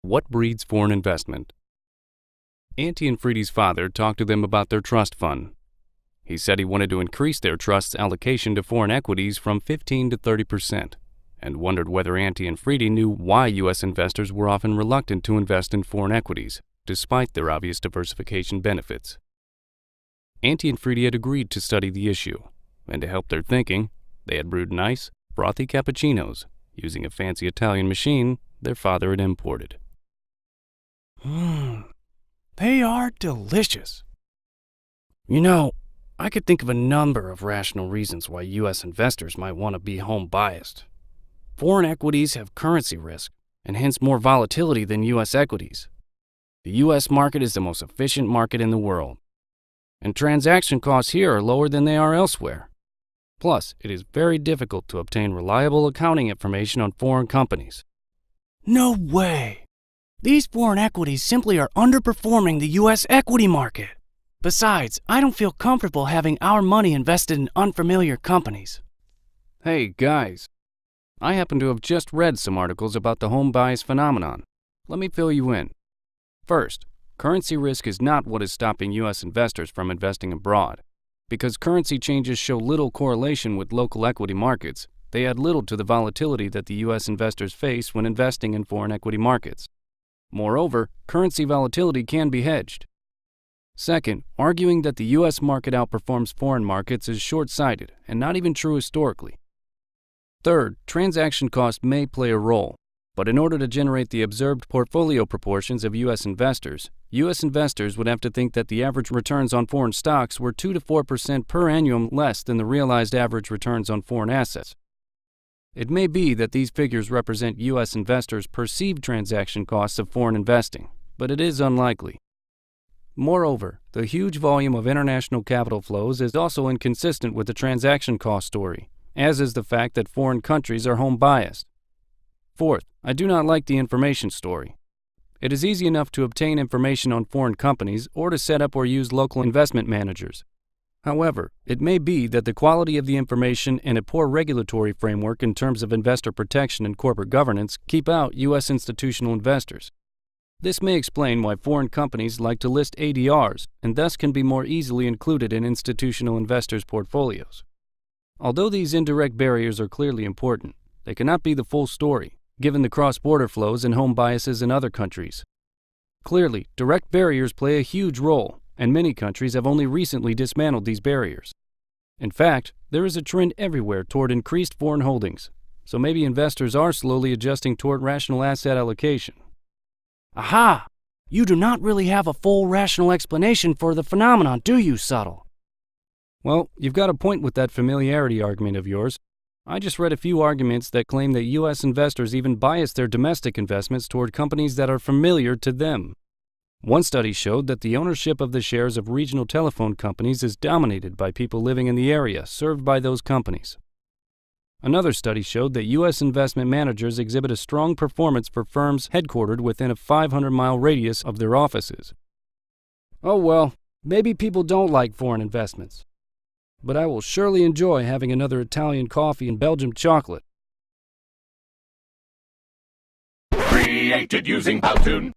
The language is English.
What breeds foreign investment? Antti and Freedy's father talked to them about their trust fund. He said he wanted to increase their trust's allocation to foreign equities from 15 to 30%, and wondered whether Antti and Freedy knew why U.S. investors were often reluctant to invest in foreign equities, despite their obvious diversification benefits. Antti and Freedy had agreed to study the issue, and to help their thinking, they had brewed nice, frothy cappuccinos using a fancy Italian machine their father had imported. They are delicious. You know, I could think of a number of rational reasons why U.S. investors might want to be home-biased. Foreign equities have currency risk, and hence more volatility than U.S. equities. The U.S. market is the most efficient market in the world, and transaction costs here are lower than they are elsewhere. Plus, it is very difficult to obtain reliable accounting information on foreign companies. No way! These foreign equities simply are underperforming the U.S. equity market. Besides, I don't feel comfortable having our money invested in unfamiliar companies. Hey, guys. I happen to have just read some articles about the home bias phenomenon. Let me fill you in. First, currency risk is not what is stopping U.S. investors from investing abroad. Because currency changes show little correlation with local equity markets, they add little to the volatility that the U.S. investors face when investing in foreign equity markets. Moreover, currency volatility can be hedged. Second, arguing that the U.S. market outperforms foreign markets is short-sighted and not even true historically. Third, transaction cost may play a role, but in order to generate the observed portfolio proportions of U.S. investors would have to think that the average returns on foreign stocks were 2 to 4% per annum less than the realized average returns on foreign assets. It may be that these figures represent U.S. investors' perceived transaction costs of foreign investing, but it is unlikely. Moreover, the huge volume of international capital flows is also inconsistent with the transaction cost story, as is the fact that foreign countries are home-biased. Fourth, I do not like the information story. It is easy enough to obtain information on foreign companies or to set up or use local investment managers. However, it may be that the quality of the information and a poor regulatory framework in terms of investor protection and corporate governance keep out U.S. institutional investors. This may explain why foreign companies like to list ADRs and thus can be more easily included in institutional investors' portfolios. Although these indirect barriers are clearly important, they cannot be the full story, given the cross-border flows and home biases in other countries. Clearly, direct barriers play a huge role, and many countries have only recently dismantled these barriers. In fact, there is a trend everywhere toward increased foreign holdings, so maybe investors are slowly adjusting toward rational asset allocation. Aha! You do not really have a full rational explanation for the phenomenon, do you, Subtle? Well, you've got a point with that familiarity argument of yours. I just read a few arguments that claim that U.S. investors even bias their domestic investments toward companies that are familiar to them. One study showed that the ownership of the shares of regional telephone companies is dominated by people living in the area served by those companies. Another study showed that U.S. investment managers exhibit a strong performance for firms headquartered within a 500-mile radius of their offices. Oh well, maybe people don't like foreign investments. But I will surely enjoy having another Italian coffee and Belgian chocolate. Created using Powtoon.